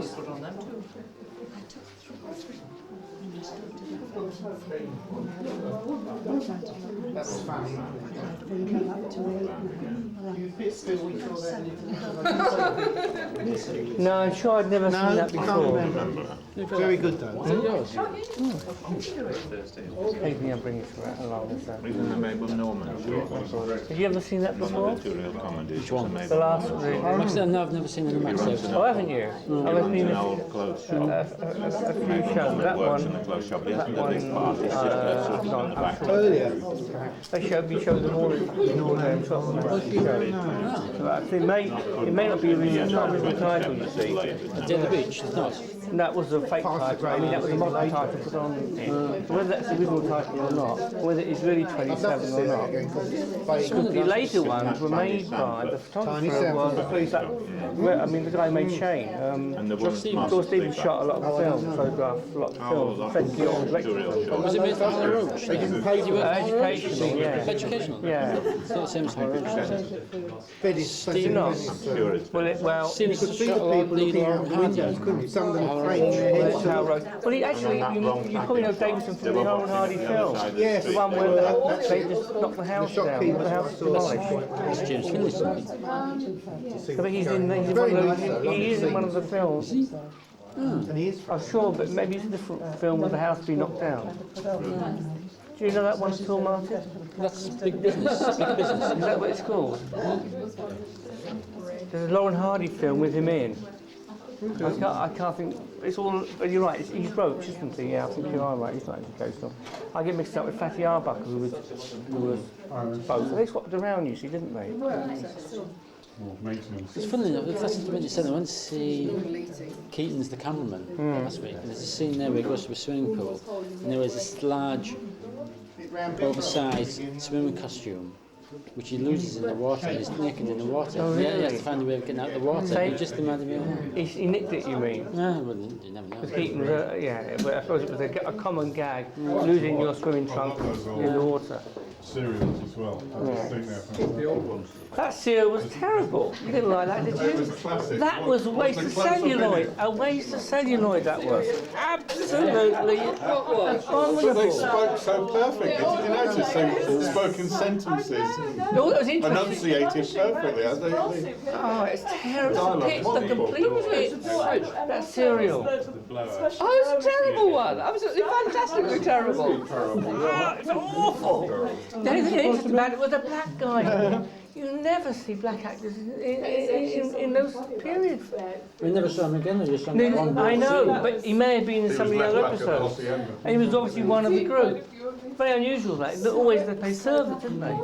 was put on them too. That's funny. No, I'm sure I'd never seen that before. Very good though. Is it yours? Occasionally I bring it along with that. Isn't the Mabel Norman? Have you ever seen that before? Material comedy. Which one? The last one. No, I've never seen any match service. Oh, haven't you? I've seen An old clothes shop. a few shows. That Works one. in the clothes shop. He That hasn't got a big one. part. It's just sort of on the back. Earlier. They showed them all in shows. So actually, it may not be the original title, you see. Dead the Beach, it's not. That was a fake title. I mean, that was a modern title put on. Whether that's the original title or not, whether it's really 27 or not. The later ones were made by the photographer was the guy who made Shane. And the Of course, Stephen shot a lot of film, photographed a lot of films. Fred Guillaume directed. Was it made for Howler Roach? They didn't pay for it. Educational, yeah. Educational? Yeah. It's not the same as Howler Roach, is it? Very Do you not? Well, You could see the people looking out the windows, couldn't you? Some of them craning their heads. Well, you probably know Davison from the Owen Hardy film. Yes. The one where they just knocked the house down, the house demolished. It's James Finley, sorry. But he's in one of the films. And he is I'm sure, but maybe it's a different film with the house being knocked down. Do you know that one at all, Martin? That's big business, big business. Is that what it's called? There's a Lauren Hardy film with him in. I can't think. It's all. But you're right. He's Roach, isn't he? Yeah, I think you are right. He's not educational. I get mixed up with Fatty Arbuckle, who was both. They swapped around, you see, didn't they? It's funny enough, that's the 27. I went to see Keaton's The Cameraman last week, and there's a scene there where he goes to a swimming pool, and there was this large, oversized swimming costume, which he loses in the water. He's naked in the water. Oh, really? He has to find a way of getting out of the water. He just reminded me of that. He nicked it, you mean? No, well, you never know. Keaton was but I suppose it was a common gag, losing your swimming trunk in the water. Cereals as well. That cereal was terrible. You didn't like that, did you? That was a waste of celluloid. A waste of celluloid, that was. Absolutely They abominable. spoke so perfectly. Did you notice they spoke in sentences, No, it was interesting. enunciated perfectly? Oh, it's terrible. It's the complete pitch. That cereal. Oh, it's a terrible one. Absolutely fantastically terrible. Oh, it's awful. The only thing interesting about it was a black guy. You never see black actors in those periods. We never saw him again, we just saw him one I know, but he may have been in some of the other episodes. And he was obviously one of the group. Very unusual that. Always they play servants, didn't they?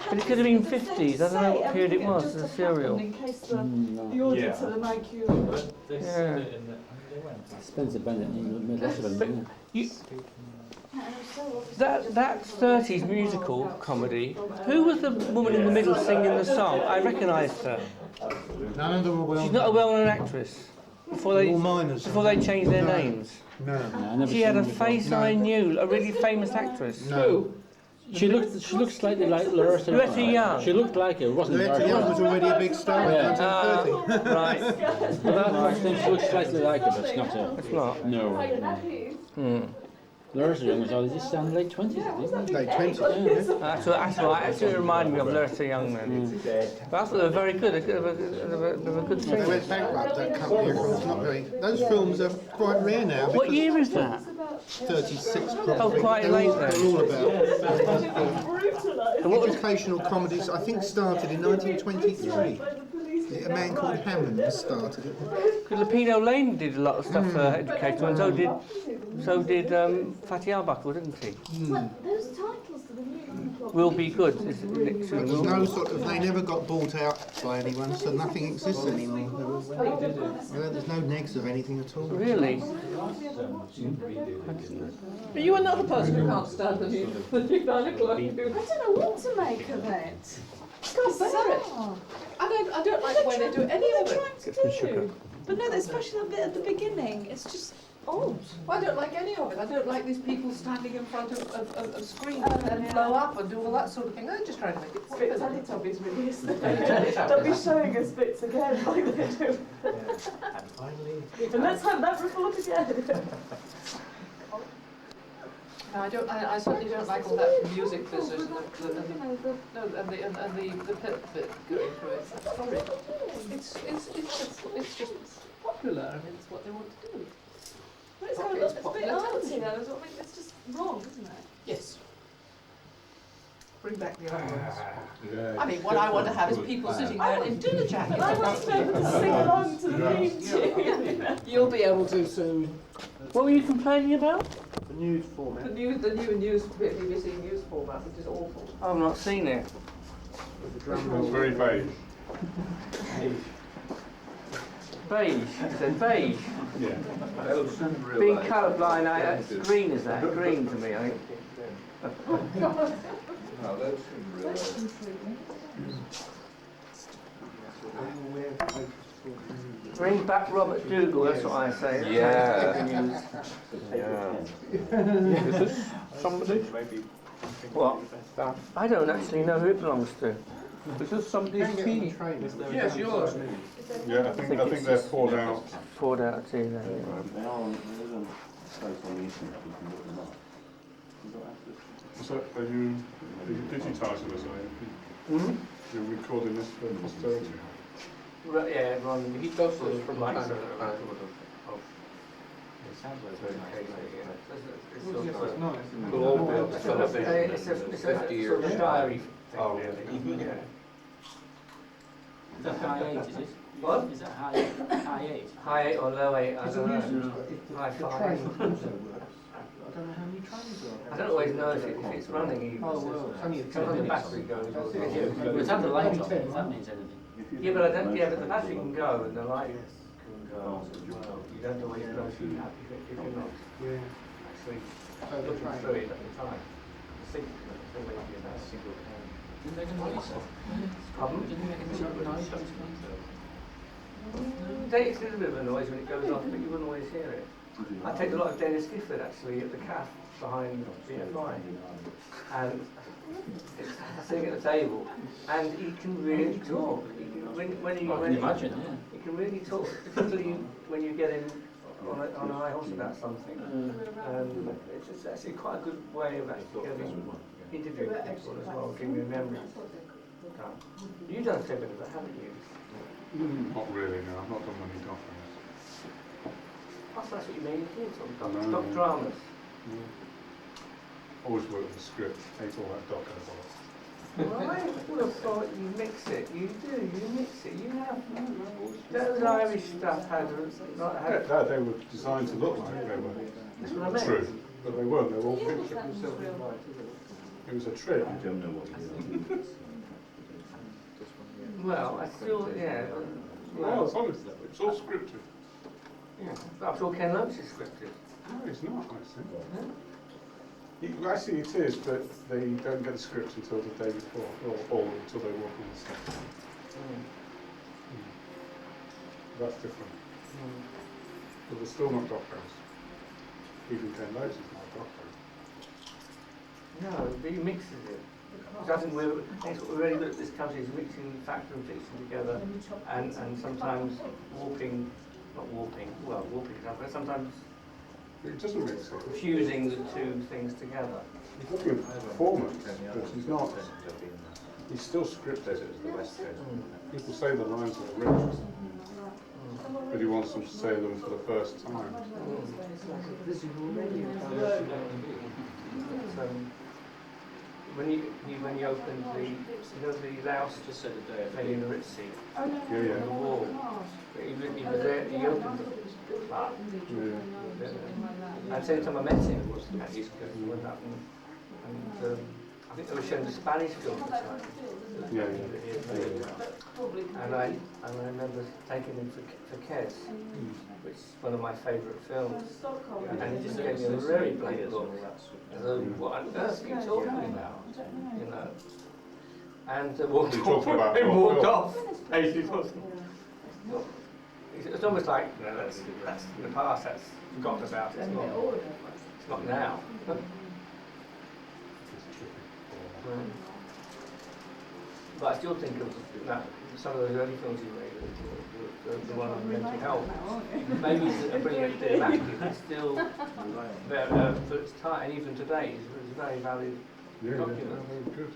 But it could have been 50s. I don't know what period it was, the serial. In case the audience at the make you... Yeah. Spencer Bennett made lots of them, didn't he? That 30s musical comedy, who was the woman in the middle singing the song? I recognised her. none of them were well. She's not a well-known actress. Before they changed their names. No. She had a face I knew, a really famous actress. No. She looked slightly like Loretta Young. She looked like her, wasn't Loretta Loretta Young was already a big star in 1930. Right. Without question, she looks slightly like her, but it's not her. It's not. No. Loretta Young was already just down late 20s, I think. Late 20s, yeah. That's right. Actually, it reminded me of Loretta Young then. But I thought they were very good. They were good They singers. went bankrupt, that company. It's not very. Those films are quite rare now. What year is that? 36 probably. Oh, quite late then. They're all about educational comedies. I think started in 1923. A man called Hammond started it. Because Lapino Lane did a lot of stuff for educational, and so did Fatty Arbuckle, didn't he? Those titles to the new Will Be Good. Is it There's no sort of. They never got bought out by anyone, so nothing exists anymore. There's no negs of anything at all. Really? But you are another person who can't stand the new 9 o'clock. I don't know what to make of it. Can't bear it. I don't like the way they do any of it. Get some sugar. But no, especially the bit at the beginning, it's just odd. I don't like any of it. I don't like these people standing in front of screens and blow up and do all that sort of thing. They're just trying to make it Bit of Teletubbies really, isn't it? They'll be showing us bits again like they do. Finally. And let's have that report again. No, I certainly don't like all that music business and the pip bit going through it. Sorry. It's just popular and it's what they want to do. But it's kind of a bit artsy though, is what I mean. It's just wrong, isn't it? Yes. Bring back the old ones. I mean, what I want to have is people sitting there in dinner jackets. And I want to be able to sing along to the theme tune. You'll be able to soon. What were you complaining about? The news format. The new news, BBC news format, which is awful. I've not seen it. With the drum It's very vague. Beige. You said beige. Yeah. Being colourblind, it's green, is that? Green to me, I think. Bring back Robert Dougal, that's what I say. Yeah. Is this somebody? What? I don't actually know who it belongs to. Is this somebody's key? Yes, yours. Yeah, I think they're poured out. Poured out of tea there. So are you digitising this, are you? You're recording this for posterity? Right, yeah, Ron, he goes to the from like We'll all be able to fill up it's a sort of diary thing, Oh, really. Yeah. Is that high 8, is it? What? Is that high 8? High 8 or low 8, I don't know. High The 5. train also works. I don't know how many trains there are. I don't always know if it's running even. Oh, well, it's only a Sometimes the 10 battery goes. Well, it's had the light on, if that means anything. Yeah, but I don't. Yeah, but the battery can go and the light can go as well. You don't always know if you're not Yeah. actually So the looking train. through it at the time. Still making that single pane. Didn't make a noise? Pardon? Didn't make a noise? It's a little bit of a noise when it goes off, but you wouldn't always hear it. I take a lot of Dennis Gifford actually at the cafe behind BFI, and sitting at the table, and he can really talk. When you Imagine, yeah. he can really talk, particularly when you get him on a high horse about something. It's actually quite a good way of actually getting interviewing people as well, giving them memories. You've done a fair bit of that, haven't you? Not really, no. I've not done many documents. That's what you mean, you talk No, doc no. dramas. Always work with the script. Hate all that doc involved. Well, I would have thought you mix it. You do, you mix it. You have those Irish stuff had not had. Yeah, they were designed to look like they were That's what I meant. true, but they weren't. They were all fiction. It was a trick. Well, I still, yeah. Well, it's honest. It's all scripted. Yeah. But I'm sure Ken Loach is scripted. No, it's not, actually, it is, but they don't get the script until the day before, or until they walk on the set. That's different. But they're still not doctors. Even Ken Loach is not a doctor. No, but he mixes it. I think that's what we're really good at this country is mixing fact and fiction together, and sometimes warping, well, sometimes It doesn't make sense. fusing the two things together. He's looking at performance, but he's not. He's still scripted. People say the lines are rich, but he wants them to say them for the first time. When you opened the Laos thing in the Ritzy, on the wall, he was there, he opened the plaque. And same time I met him at East Coast, he went up and I think they were showing the Spanish film at the time. And I remember taking him for Kes, which is one of my favourite films. And he just gave me a very blank book. So, what on earth are you talking about? You know. And walked off. It's almost like, you know, that's in the past, that's forgotten about. It's not now. But I still think of some of those early films you made, the one on mental health. Maybe it's a brilliant thematic, it's still very, for its time, and even today, it's a very valid document. Very good.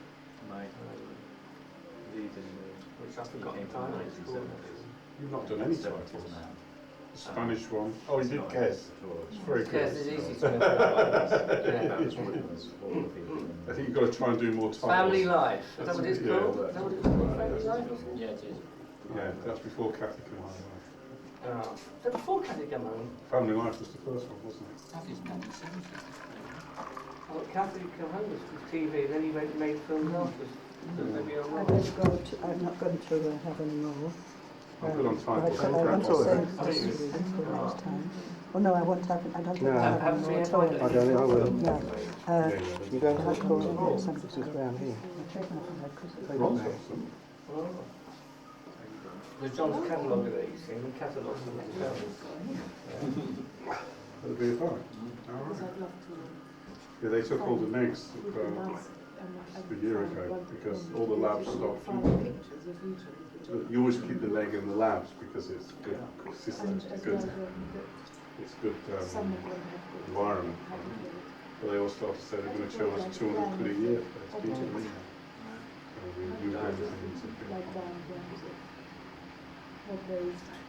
Which I've forgotten the time it's called. You've not done any titles. The Spanish one. Oh, you did Kes. It's very good. Yes, it's easy to remember. I think you've got to try and do more titles. Family Life, is that what it's Yeah. called? Is that what it's called? Family Life? Yeah, it is. Yeah, that's before Kathy Come Home. Oh. Is that before Kathy came home? Family Life was the first one, wasn't it? Kathy's done the 70s. Well, Kathy came home was TV, then he made films afterwards. Maybe I'm wrong. I'm not going to have any more. I'm good on I titles. want to save this for last time. Oh no, I won't have it. I don't think I have any more at all. I don't think I will. No. You don't I have to have call to it get here. something. It's just round here. Oh. There's John's catalogue of these, and he catalogues them himself. That'll be fine. Yeah, they took all the negs a year ago because all the labs stopped. You always keep the neg in the labs because it's good systems, it's good environment. But they all started to say they're going to charge us 200 quid a year for this keeping.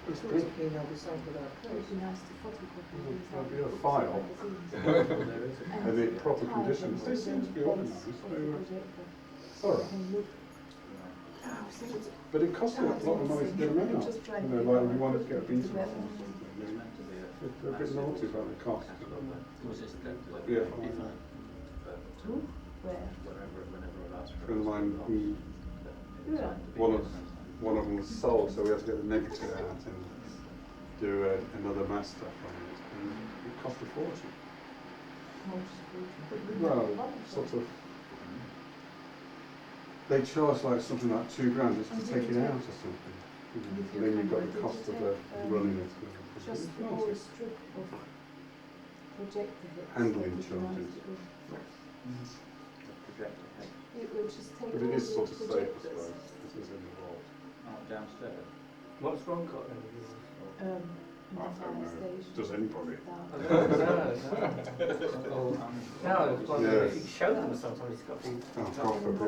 It's good. There'll be a file and in proper conditions. They seem to be organised. It's all right. But it costs a lot of money to get them out. You know, like we wanted to get a beta or something. They're a bit naughty about the cost. Yeah. A friend of mine, one of them was sold, so we had to get the negative out and do another master on it. And it cost a fortune. Well, sort of. They charge like something like £2 just to take it out or something. And then you've got the cost of running it. Just the whole strip of projector. Handling charges. It will just take But it is sort of safe, I suppose. This is in the vault. Downstairs. What's wrong got then? I don't know. Does anybody? No, it's one Yeah. if you show them sometimes it's got to be. Oh, proper,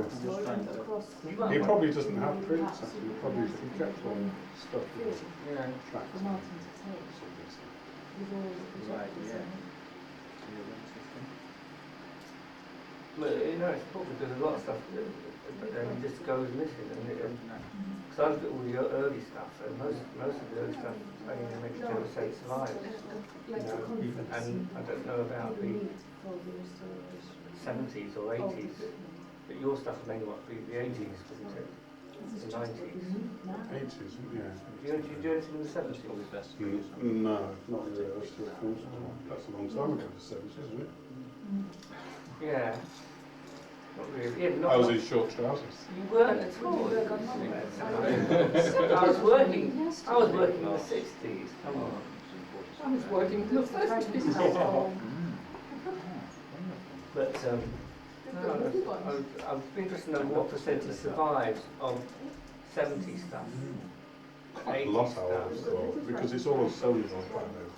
yeah. He probably doesn't have prints, actually. He probably kept all stuff. Yeah. Tracks. But you know, it's important because a lot of stuff just goes missing. Because I looked at all the early stuff, and most of the early stuff only makes 10% survive. You know, and I don't know about the 70s or 80s, but your stuff may not be the 80s, wasn't it? The 90s. 80s, yeah. Do you do anything in the 70s? No, not really. That's a long time ago, the 70s, isn't it? Yeah. Not really. Yeah, not I was in short trousers. You weren't at all. I was working in the 60s. Come on. I was working in the 30s. But I'm interested to know what percentage survives of 70s stuff. Quite a lot, I always thought, because it's all on celluloid back then.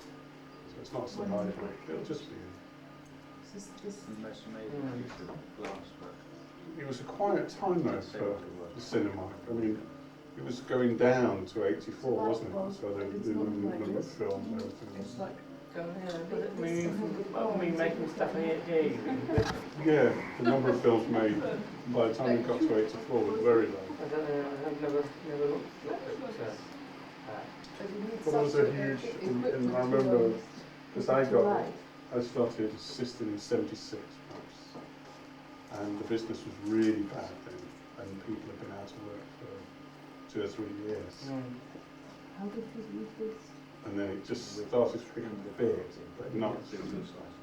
So it's not surviving. It'll just be. It was a quiet time though for the cinema. I mean, it was going down to 84, wasn't it? So the number of films and everything. I mean, making stuff here. Yeah, the number of films made by the time we got to 84 was very low. I don't know, I've never looked at that. But it was a huge, and I remember, because I started assisting in 76 perhaps, and the business was really bad then, and people had been out of work for 2 or 3 years. And then it just started to pick up a bit, but not.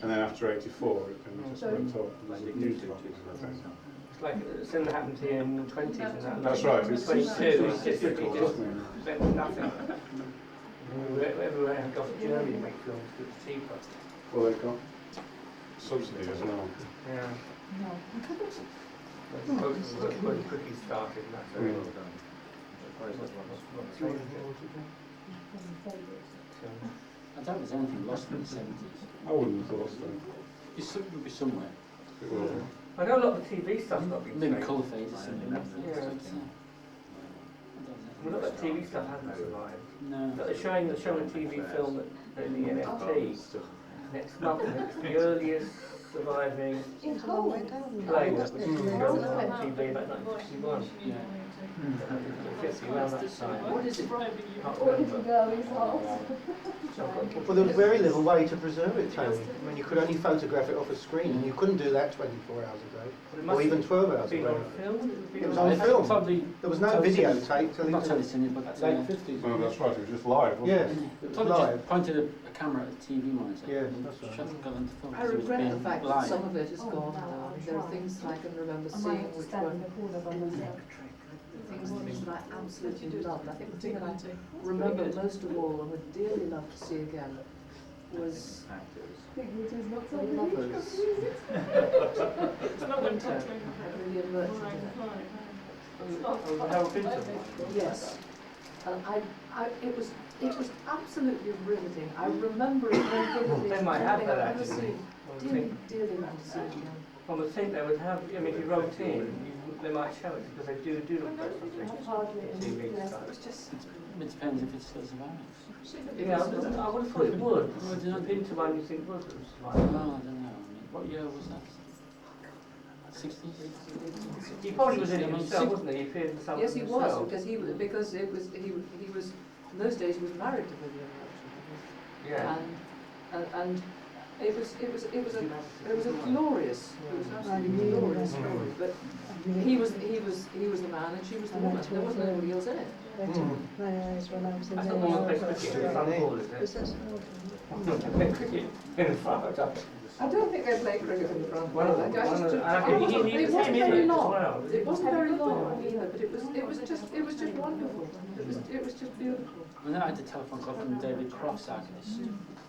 And then after 84, it just went off. It was a huge lot. It's like something happened here in the 20s and that. That's right. It's 22, it's just difficult, isn't it? spent nothing. Everywhere I go to Germany to make films because it's cheaper. Well, they've got subsidy as well. Yeah. When cookies started, and that's very well done. I doubt there's anything lost in the 70s. I wouldn't have lost them. It would be somewhere. It will. I know a lot of the TV stuff's not been Maybe saved. colour fades or something. Yeah. A lot of TV stuff hasn't survived. No. But they're showing a TV film in the NFT next month, and it's the earliest surviving play that was shown on TV about 1961. Yeah. 50, around that time. What is it? Can't remember. Well, there was very little way to preserve it, Tony. I mean, you could only photograph it off a screen, and you couldn't do that 24 hours a day, or even 12 hours a Been day. on film? It was on film. Probably There was no videotape till not the telling it, but late 50s. No, that's right, it was just live, wasn't Yeah, it? it was probably live. just pointed a camera at a TV monitor. Yeah, that's right. Shut and got into film. I because it was regret the being fact that live. some of it is gone now. There are things that I can remember seeing which were things that I absolutely loved. I think the thing that I remember most of all and would dearly love to see again was the Lovers. It's not winter. William Merchant in it. Harold Pinter. Yes. And it was absolutely riveting. I remember it very vividly. They might have that I've ever actually. seen. Dearly love to see it again. I would think they would have, I mean, if you wrote in, they might show it because they do look like something. TV stuff. It's just It depends if it still survives. Yeah, I would have thought it would. Pinter one you think would survive. No, I don't know. I mean, what year was that? 60s? He probably was in it himself, wasn't he? He appeared in some yes, he was himself. because he was in those days he was married to William Merchant. Yeah. And it was a glorious, it was absolutely glorious story. But he was the man and she was the woman. There wasn't anybody else in it. My eyes when I was in That's not the one that plays cricket in Sun Hall, is it? They cricket in front. I don't think they play cricket in the front. Well, It wasn't he very long. well. It wasn't very long either, but it was just wonderful. It was just beautiful. And then I had a telephone call from David Croft's archivist.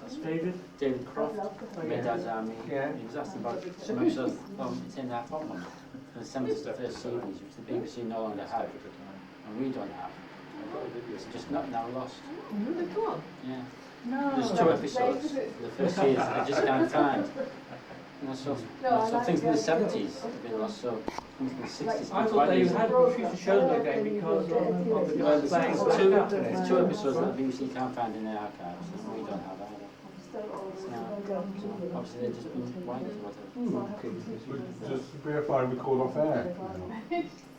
That's David? David Croft, Red Dad's Army. Yeah. He was asking about some episodes from the 10.5 one, the 71st series, which the BBC no longer have, and we don't have. It's just not now lost. Really? Come on. Yeah. No. There's 2 episodes. The first series I just can't find. And I saw things in the 70s that have been lost, so things in the 60s. I thought they had refused to show them again because of the Well, guys playing there's 2 episodes that the BBC can't find in their archives, and we don't have either. So, obviously they've just been wiped or whatever. Just verify record off air.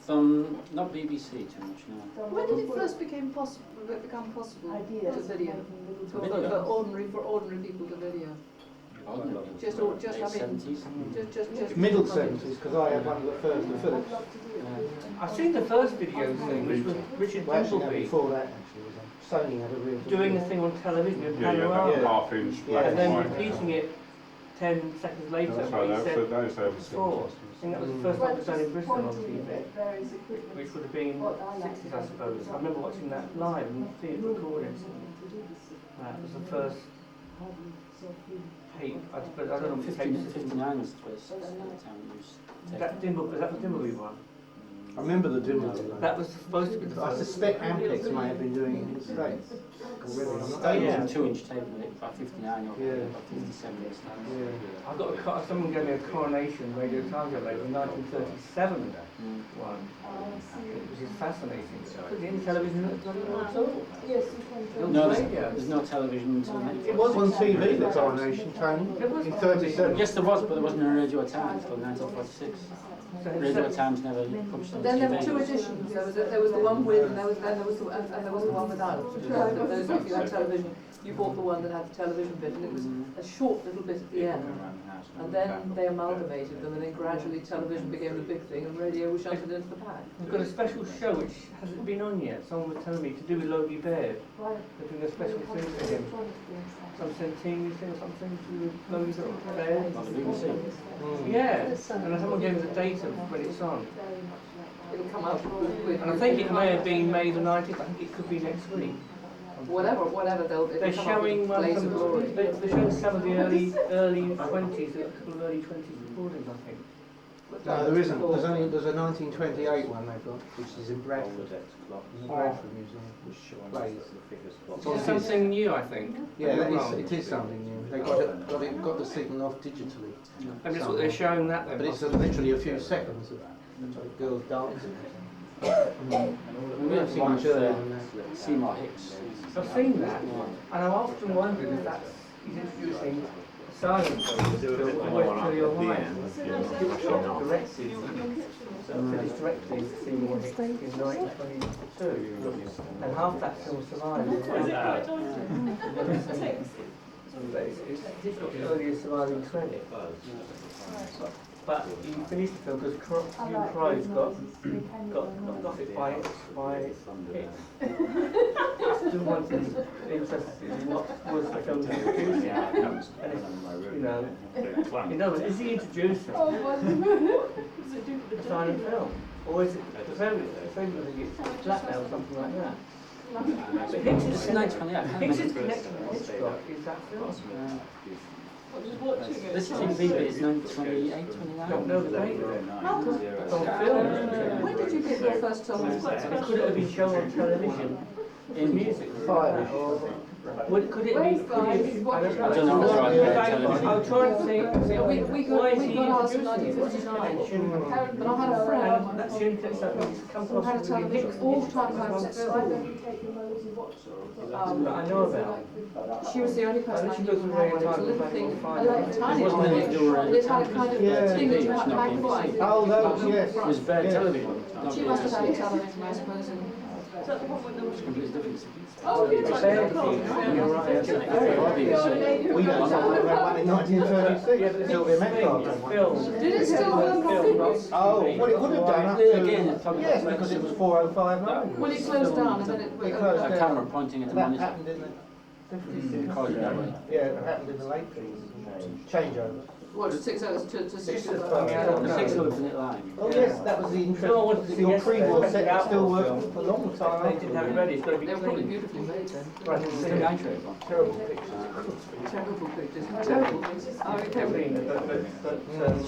Not BBC too much, no. When did it first become possible to video? For ordinary people to video. Just I mean, 70s. Middle 70s, because I had one of the first, the Philips. I've seen the first video thing, which was Richard Well, actually, no, Templeby before that, actually, was on. Sony had a real doing the thing on television in Yeah, panorama, that half-inch black and and then white. repeating it 10 seconds later. That's where right, he that said was before. I think that was the first time it was done in Britain on TV, which would have been 60s, I suppose. I remember watching that live and seeing it recorded. That was the first tape. I don't know if it's tape. 59 was the first time it was taken. That the Dimbleby one? I remember the Dimble. That was supposed to be the I first. suspect Ampex may have been doing it in the States already. I'm not Yeah. It was a 2-inch tape with it, about 59 or Yeah. about 57 this time. Yeah. I got someone gave me a Coronation Radio Target label, 1937 one, which is fascinating. Put it in television at all. No, there's no television until It was on TV, the Coronation, Tony, in 37. Yes, there was, but there wasn't a Radio Times until 1946. Radio Times never published on Then there were TV. 2 editions. There was the one with, and there was the one without. Those, if you had television, you bought the one that had the television bit, and it was a short little bit at the end. And then they amalgamated them, and then gradually television became the big thing, and radio was shunted into the back. We've got a special show which hasn't been on yet. Someone was telling me to do with Logie Baird. They're doing a special thing for him. Some centenary thing or something to do with Logie Baird. On the BBC. Yeah, and someone gave us a date of when it's on. It'll come out with. And I think it may have been May the 19th. I think it could be next week. Whatever, They're showing they're showing some of the early 20s, a couple of early 20s recordings, I think. No, there isn't. There's a 1928 one they've got, which is in Bradford. The Bradford Museum, which plays. It's something new, I think. Yeah, it is something new. They got the signal off digitally. And that's what they're showing that then. But it's literally a few seconds of girls dancing. We have seen much earlier than that. Seymour Hicks. I've seen that, and I've often wondered if that's he's introducing silent films to your mind. It's directed Seymour Hicks in 1922, and half that film survived. It's got the earliest surviving credit. But you finished the film because Hugh Crowe's got it by it. Still wanted interested in what was the film introducing. And it's, in other words, is he introducing a silent film? Or is it the film that gets flat now or something like that? But Hicks's connection with Hitchcock is that film. This TV is 1928, 29. Don't know the date of it. It's on film. When did you get your first television? Could it have been shown on television in music? Fire. Could it be? I don't know. I'll try and think. We got ours in 1959. But I had a friend That's the only place that it's come who had a across television all the time when I was at school. that I know about. She was the only person I knew who had one. It was a little thing, a tiny Wasn't one. it during It had a kind of Yeah. thing that you had to magnify. Oh, those, yes. It was bad television. She must have had a television, I suppose. Is that the one with the... Completely different. Oh, You're right. We don't know about in 1936. Yeah, but the Sylvia thing Metcalf is done one. film. Did it still run on Oh, well, it would have done up to... Again, it's probably- Yes, because it was 4059. Well, it closed down and then it... It closed A down. camera pointing at the That monitor. happened in the 50s. Yeah. Yeah, it happened in the late 50s. Changeover. What, 6 hours to 6 Six hours? hours. The 6 infinite line. Oh yes, that was the interesting. Your pre-war set is still working for a long They time. didn't have it ready. It's got to be They were probably clean. beautifully made then. Right, The it's gantry one. Terrible pictures. Terrible pictures. Terrible pictures. Oh, okay. clean, but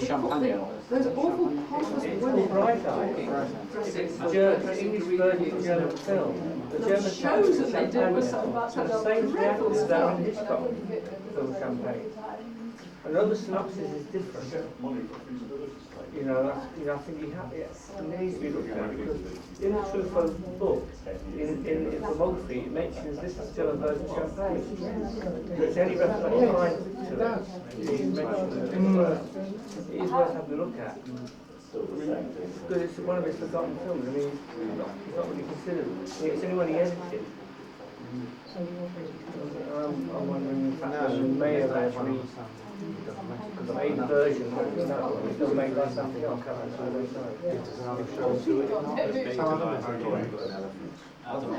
Champagne. Those awful pompous women. Bright Eye. Dresses. The English version of German film. The German shows that they did was something about the same reactor as that in Hitchcock film Champagne. Although the synopsis is different, I think it needs to be looked at because in the Truffaut book, in the biography, it mentions this is still a version of Champagne. It's the only reference I can find to it. It is worth having a look at. Because it's one of his forgotten films. I mean, it's not really considered. It's only when he edited. I'm wondering if that may have actually made the version, but it's still made by something else. I don't know.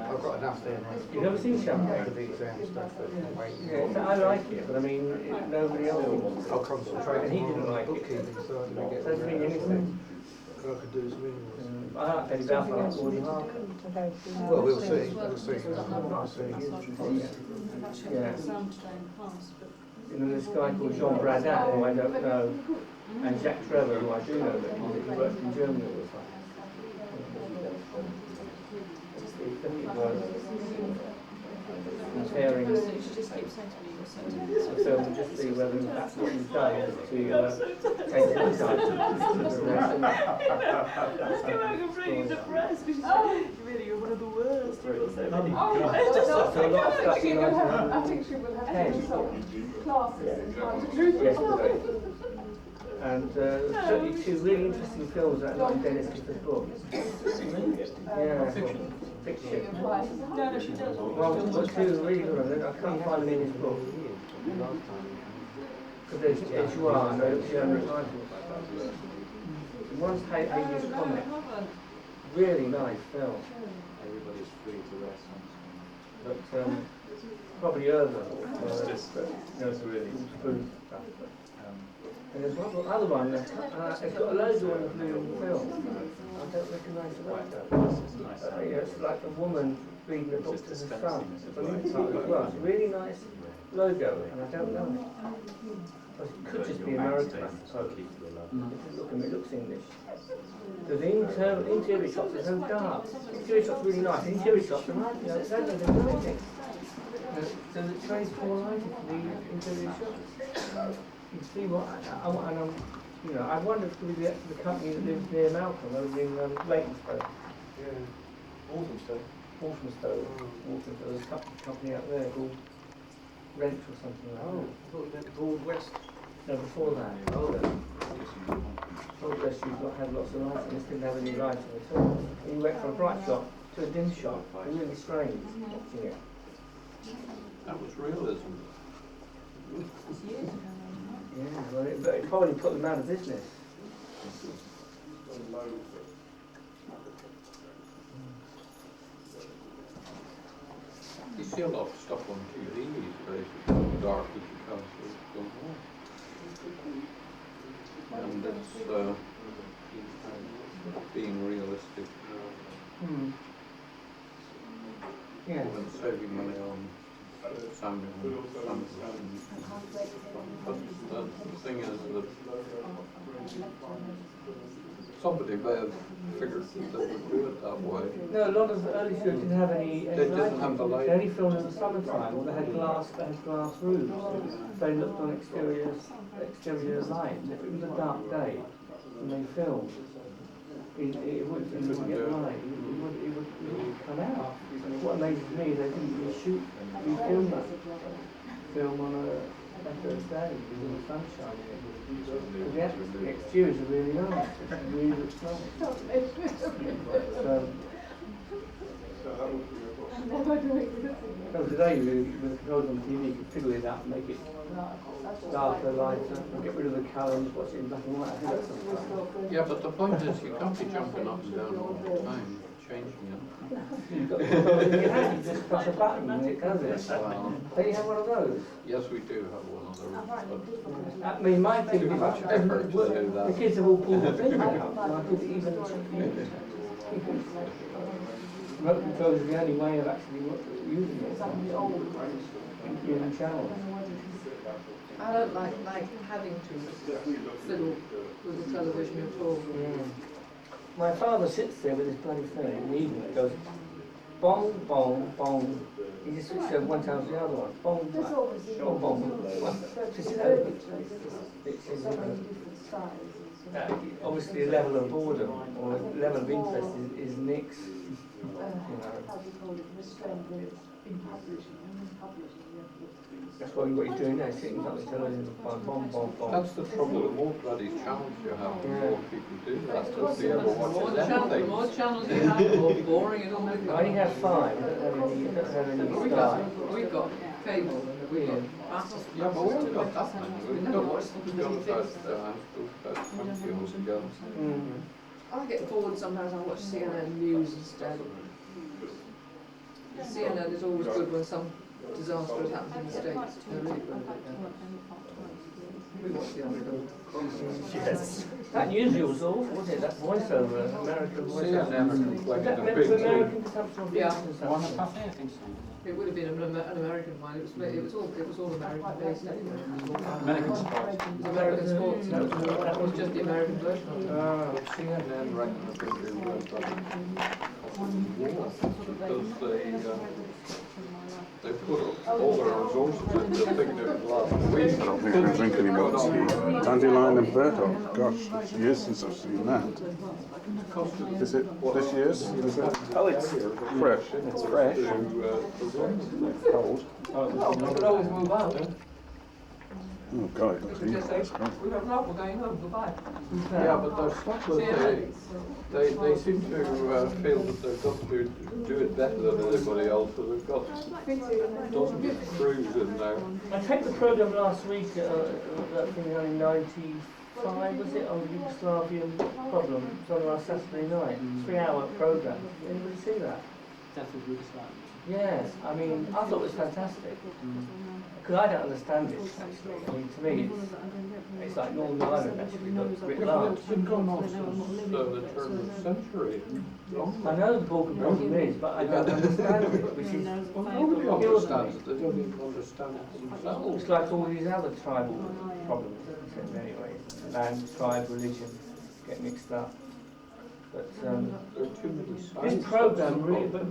I've got enough there now. You've never seen Champagne? Yeah, I like it, but I mean, nobody else did. I'll concentrate And he on didn't like it. bookkeeping, so I don't get Doesn't mean anything. what I could do is ring. I like Penny Balfour, I like Gordon Harker. Well, we'll see. We'll see. Yeah. This guy called Jean Bradin, who I don't know, and Jacques Trevor, who I do know, but he worked in Germany all the time. Comparing the film to just see whether that's what he's done to take the insight. Let's go out and bring the press because really you're one of the worst. You've got so many. So a lot of stuff in I think she will have to do some classes and try to do yesterday. And certainly two really interesting films that are in Dennis Clifford's book. Yeah, fiction. No, she does. Well, two really good ones. I can't find them in his book. Because there's Edouard and there's German titles. One's Hades Comet. Really nice film. Everybody's free to rest. But probably urban. Really. And there's one other one, it's got loads of blue film. I don't recognise the actor. It's like a woman reading a book to the sun. It's a new title as well. It's a really nice logo, and I don't know it. But it could just be American, I suppose. It looks English. So the interior shots are so dark. The interior shots are really nice. The interior shots are right, you know, they're amazing. So the train's more lighted for the interior shots. You see what, you know, I wonder if it would be the company that lives near Malcolm over in Leytonstone. Yeah. Walthamstow. Walthamstow. There's a company out there called Rent or something like that. Oh, I thought you meant Broad West. No, before that. Oh, Broad West had lots of lighting, this didn't have any lighting at all. You went from a bright shot to a dim shot. Really strange watching it. That was realism. Yeah, well, it probably put them out of business. You see a lot of stuff on TV these days, it's dark as you can't see what's going on. And it's being realistic. Yeah. And saving money on sound. But the thing is that somebody may have figured that they would do it that way. No, a lot of the early shows didn't have any They didn't have the light. They only filmed in the summertime, or they had glass roofs. They looked on exterior light. If it was a dark day and they filmed, it wouldn't get light. It would come out. What amazes me is they didn't refilm that film on a better day with the sun shining. The exteriors are really nice. It really looks nice. So today, with the controls on TV, you can fiddle it up and make it darker, lighter, and get rid of the colour and watch it in black and white. I think that's something. Yeah, but the point is you can't be jumping up and down all the time, changing it. You've got control in your hand, you just press a button and it does it. Don't you have one of those? Yes, we do have one of those. I mean, my thing Too much effort to do that. The kids have all pulled the thing out. I could even remote control is the only way of actually using it. In channels. I don't like having to fiddle with the television at all. My father sits there with this bloody thing in the evening and goes bong, bong, bong. He just switches over one time to the other one. Bong, bong, bong, bong. Obviously a level of boredom or a level of interest is Nick's, That's what you're doing now, sitting on the television, bong, bong, bong. That's the trouble, the more bloody channels you have, the more people do that. Nobody ever watches anything. The more channels you have, the more boring it all becomes. I only have 5, I don't have any Sky. We've got cable. Yeah, but we haven't got that many. We've got about 20 years ago. I get bored sometimes. I watch CNN News instead. CNN is always good when some disaster has happened in the States. They're really good. We watch the Unedited. Yes. That newsreel was awful, wasn't it? That voiceover, American voiceover. CNN played a big American consumption of Yeah. I think so. It would have been an American one. It was all American based anyway. American sports. It was American sports. That was just the American version of it. CNN reckon a big deal about because they put all their resources into thinking of it last week. I don't think I drink any more tea. Dandelion and burdock. Gosh, it's years since I've seen that. Is it this year's? Is it? Oh, it's Fresh. It's fresh. Cold. You could always move out. Oh God, it looks You could just say, evil. we have not, we're going home, goodbye. Yeah, but they're stuck with they seem to feel that they've got to do it better than anybody else, so they've got dozens of crews in there. I taped the programme last week, that thing in 95, was it, on the Yugoslavian problem. It was on last Saturday night. 3-hour programme. Anybody see that? Definitely Yugoslavia. Yes, I mean, I thought it was fantastic. Because I don't understand it, actually. I mean, to me, it's like Northern Ireland, actually, but writ large. It's been going on since the turn of the century. I know the Balkan problem is, but I don't understand it, which is... Well, nobody understands it, they don't even understand it themselves. It's like all these other tribal problems, isn't it, in many ways? Land, tribe, religion get mixed up. But There are too many sides. this programme really, but it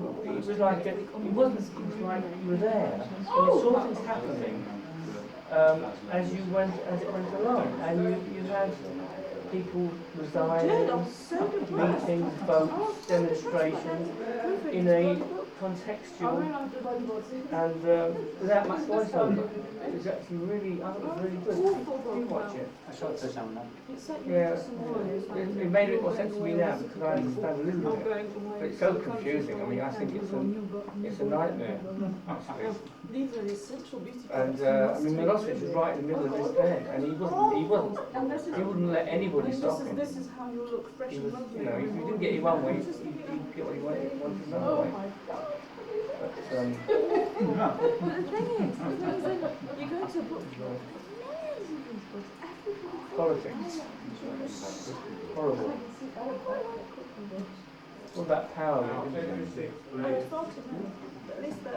was like, it was like you were there, and you saw things happening as it went along, and you had people resigning, meetings, votes, demonstrations, in a contextual and without much voiceover. It was actually really, I thought it was really good. You watch it. I saw it for some now. Yeah, it made a bit more sense to me now because I understand a little bit. But it's so confusing. I mean, I think it's a nightmare, actually. And I mean, Milosevic was right in the middle of his bed, and he wouldn't let anybody stop him. He was, you know, if you didn't get it one way, he'd get what he wanted another way. But But the thing is, you go to a book club, politics, horrible. What about power?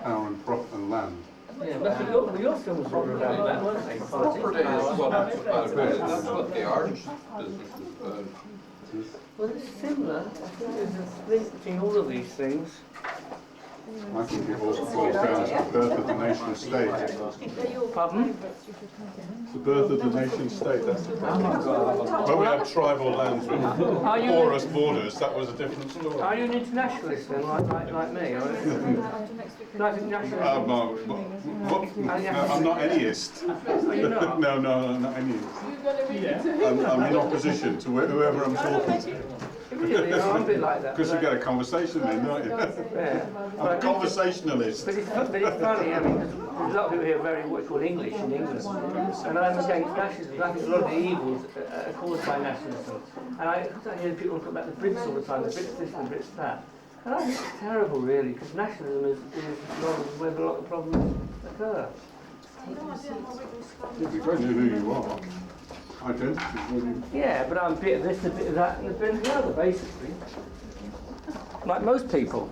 Power and land. Yeah, but your films were about that, weren't they? Property is what it's about, that's what the artist business is about. Well, it's similar. I think there's a link between all of these things. I think it also boils down to the birth of the nation state. Pardon? The birth of the nation state, that's the problem. When we had tribal lands with porous borders, that was a different story. Are you an internationalist then, like me? Or like nationalist? I'm not anyist. Are you not? No, I'm not anyist. I'm in opposition to whoever I'm talking to. Really, I'm a bit like that. Because you get a conversation then, don't you? Yeah. I'm a conversationalist. But it's funny, I mean, there's a lot of people here very what we call English in England. And I'm against nationalism. I think a lot of the evils are caused by nationalism. And I hear people talk about the Brits all the time, the Brits this and the Brits that. And I think it's terrible, really, because nationalism is where a lot of problems occur. It'd be great to know who you are. Identity. Yeah, but I'm a bit of this, a bit of that, and a bit of the other, basically. Like most people.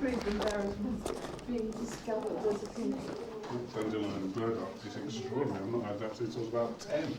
Dandelion and burdock is extraordinary. I've not had that since I was about 10.